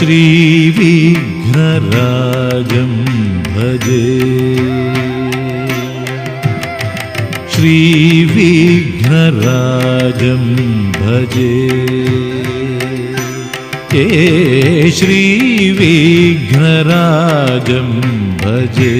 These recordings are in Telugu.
श्रीविघ्नराजं भजे श्रीविघ्नराजं भजे श्रीविघ्नराजं भजे।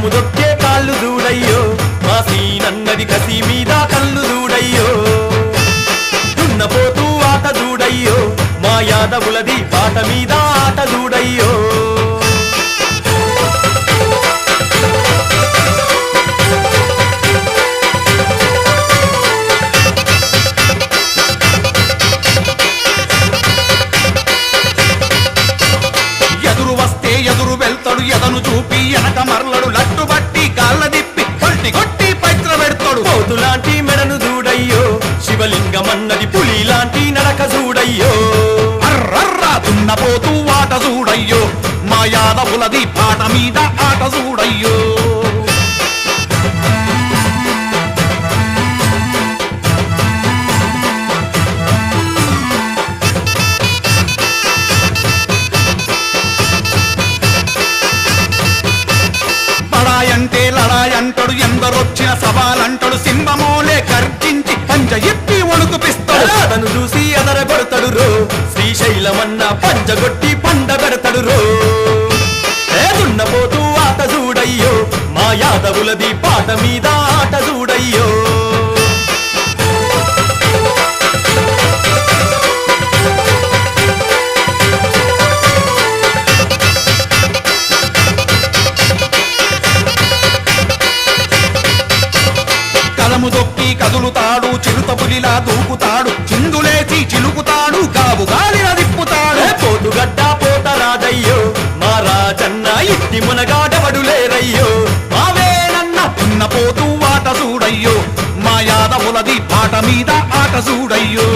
కలము దొక్కే కాళ్ళు చూడయ్యో మా సీనన్నది కసి మీద కళ్ళు చూడయ్యో దున్నపోతూ ఆట చూడయ్యో మా యాదవులది పాట మీద ఆట చూడయ్యో ఎదురు వస్తే ఎదురు వెళ్తాడు ఎదను చూపి వెనక మరలడు లట్టు బట్టి కాళ్ళ దిప్పి పల్టి కొట్టి పైత్ర పెడతాడు పోతులాంటి మెడను చూడయ్యో శివలింగమన్నది పులి లాంటి నడక చూడయ్యో అర్రర్రా దున్నపోతూ ఆట చూడయ్యో మా యాదవులది పాట మీద ఆట చూడయ్యో పడాయంటే లడాయంటాడు ఎందరొచ్చిన సవాలంటాడు సింహమోలే గర్జించి పంజ ఎత్తి వణుకుపిస్తాడు అతను చూసి ఎదరగొడతాడు రో శ్రీశైలమన్న పంచగొట్టి పండ పెడతాడు రో దున్నపోతూ ఆట చూడయ్యో మా యాదవులది పాట మీద ఆట చూడయ్యో కలము దొక్కి కదులుతాడు చిరుత పులిలా దూకుతాడు చిందులేసి చిలుకుతాడు గావు గాలిన దిప్పుతాడు పోతుగడ్డ పోత రాజయ్యో మా రాజన్న ఇట్టి మునగాడవడు లేరయ్యో మావేనన్న దున్నపోతూ ఆట చూడయ్యో మా యాదవులది పాట మీద ఆట చూడయ్యో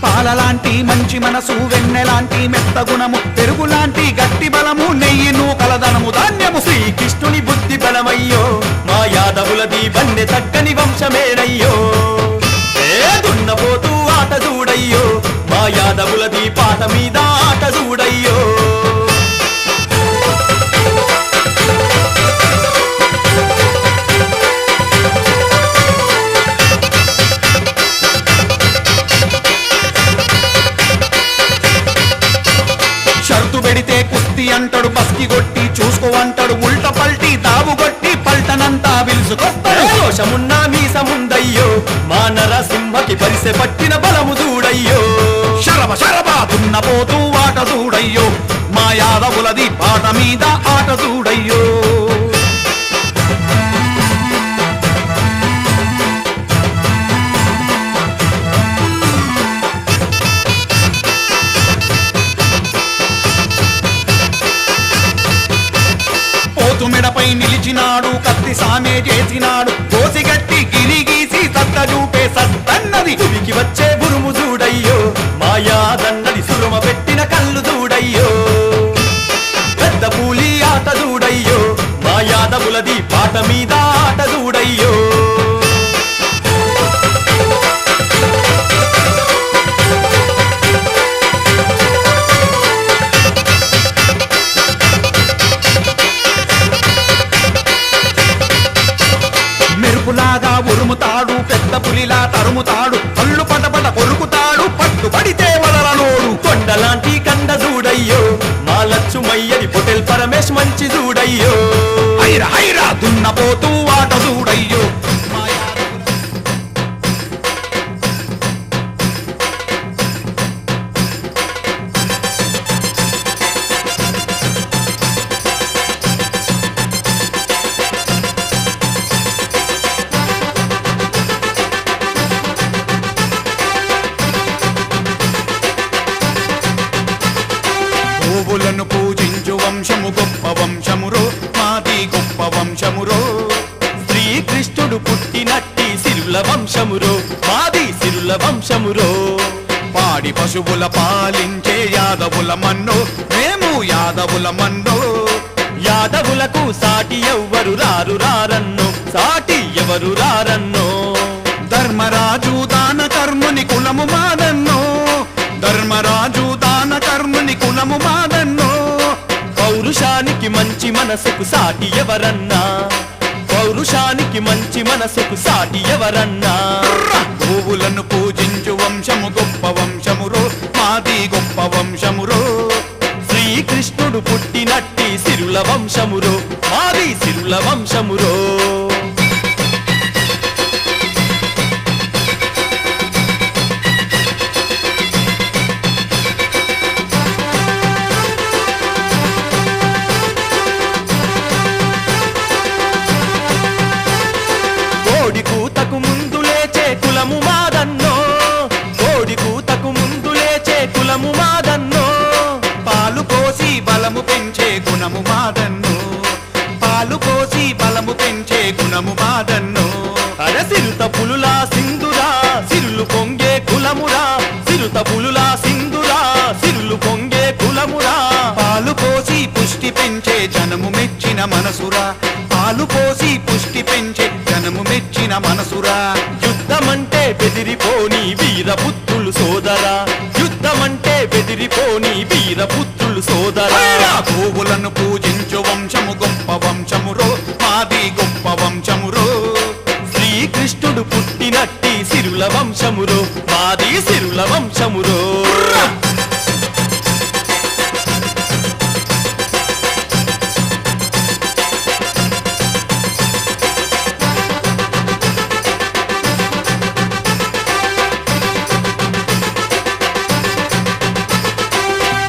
పాలలాంటి మంచి మనసు వెన్నెలాంటి మెత్త గుణము పెరుగులాంటి గట్టి బలము నెయ్యి నూకలదనము ధాన్యము శ్రీకృష్ణుని బుద్ధి బలమయ్యో మా యాదవులది బండె తగ్గని వంశమేనయ్యో దున్నపోతూ ఆట చూడయ్యో మా యాదవులది పాట మీద ఆట చూడయ్యో షరతు పెడితే కుస్తీ అంటాడు బస్కి కొట్టి చూసుకో అంటాడు ఉల్ట పల్టి దావు కొట్టి పల్టనంతా పిలుచుకొస్తాడు దోషమున్నా మీసముందయ్యో మా నరసింహకి పరిసె పట్టిన బలము చూడయ్యో శరభ శరభ దున్నపోతూ ఆట చూడయ్యో మా యాదవులది పాట మీద ఆట చూడయ్యో పోతుమెడపై నిలిచినాడు కత్తి సామే చేసినాడు కోసిగట్టి గిరిగీసి సత్త చూపే సత్తన్నది తుడికి వచ్చే గురుము చూడయ్యో మా యాదన్నది సురుమ పెట్టిన కళ్ళు చూడయ్యో పెద్ద పూలి ఆట చూడయ్యో మా యాదవులది పాట మీద ఆట చూడయ్యో మెరుపులాగా ఉరుముతాడు పెద్ద పులిలా తరుముతాడు కళ్ళు పటపట కొరుకుతాడు పట్టుబడితే వదలనోడు కొండలాంటి కండ చూడయ్యో మా లచ్చుమయ్యది పొటెల్ పరమేశ్ మంచి చూడయ్యో హైరా హైరా దున్నపోతూ ఆట చూడయ్యో మా యాదవులు గోవులను పూజించు వంశము గొప్ప వంశమురో మాది గొప్ప వంశమురో శ్రీకృష్ణుడు పుట్టినట్టి సిరుల వంశమురో మాది సిరుల వంశమురో పాడి పశువుల పాలించే యాదవుల మన్నో మేము యాదవుల మన్నో యాదవులకు సాటి ఎవ్వరు రారు రారన్నో సాటి ఎవరు రారన్నో ధర్మరాజు దాన కర్ముని కులము మాదన్నో ధర్మరాజు దాన కర్ముని కులము మాదన్నో పౌరుషానికి మంచి మనసుకు సాటి ఎవరన్నా పౌరు పౌరుషానికి మంచి మనసుకు సాటి ఎవరన్నా గోవులను పూజించు వంశము గొప్ప వంశమురో మాది గొప్ప వంశమురో శ్రీకృష్ణుడు పుట్టినట్టి సిరుల వంశమురో మాది సిరుల వంశమురో కోడి కూతకు ముందు లేచే కులము మాదన్నో కోడి కూతకు ముందు లేచే కులము మాదన్నో పాలు పోసి బలము పెంచే గుణము మాదన్ను పాలు పోసి బలము పెంచే గుణము మాదన్ను సిరుత పులులా సింధురా సిరులు పొంగే కులమురా సిరుత పులులా సింధురా సిరులు పొంగే కులమురా పాలు పోసి పుష్టి పెంచే జనము మెచ్చిన మనసురా పాలు పోసి పుష్టి పెంచే జనము మెచ్చిన మనసురా యుద్ధమంటే బెదిరిపోని వీరపుత్రులు సోదరా యుద్ధమంటే బెదిరిపోని వీరపుత్రులు సోదరా గోవులను పూజించు వంశము గొప్ప వంశమురో మాది గొప్ప వంశమురో శ్రీకృష్ణుడు పుట్టినట్టి సిరుల వంశమురో మాది సిరుల వంశమురో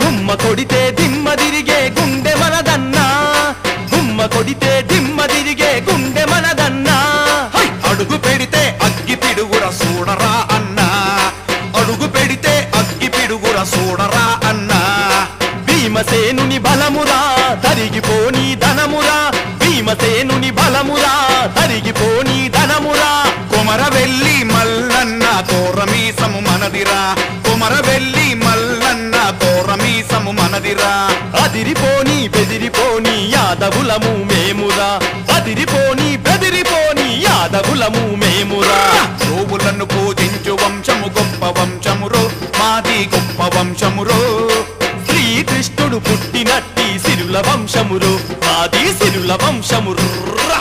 గుమ్మ కొడితే దిమ్మ తిరిగే గుండె మనదన్నా గుమ్మ కొడితే దిమ్మ తిరిగే గుండె మనదన్నా అడుగు పెడితే అగ్గి పిడుగుర చూడరా అన్నా అడుగు పెడితే అగ్గి పిడుగుర చూడరా అన్నా భీమసేనుని బలమురా తరిగిపోని ధనమురా భీమసేనుని బలమురా తరిగిపోని ధనమురా కొమరవెల్లి మల్లన్న కోరమీసము మనదిరా కొమరవెల్లి మల్లన్న కోరమీసము మనదిరా అదిరిపోని బెదిరిపోని యాదవులము మేమురా అదిరిపోని బెదిరిపోని యాదవులము మేమురా గోవులను పూజించు వంశము గొప్ప వంశమురో మాది గొప్ప వంశమురో శ్రీకృష్ణుడు పుట్టినట్టి సిరుల వంశమురు మాది సిరుల వంశముర్రా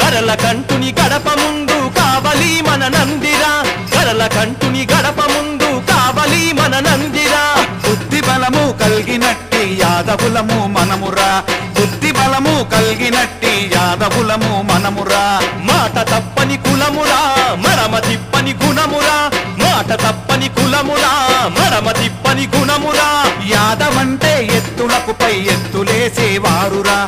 గరల కంటుని గడప ముందు కావలి మన నందిరా గరల కంటుని గడప ముందు కావలి మన నందిరా బుద్ధి బలము కలిగినట్టి యాదవులము మనమురా బుద్ధి బలము కలిగినట్టి యాదవులము మనమురా మాట తప్పని కులమురా మరమ తిప్పని గుణమురా మాట తప్పని కులమురా మరమ తిప్పని గుణమురా యాదవంటే ఎత్తులకు పై ఎత్తులేసేవారురా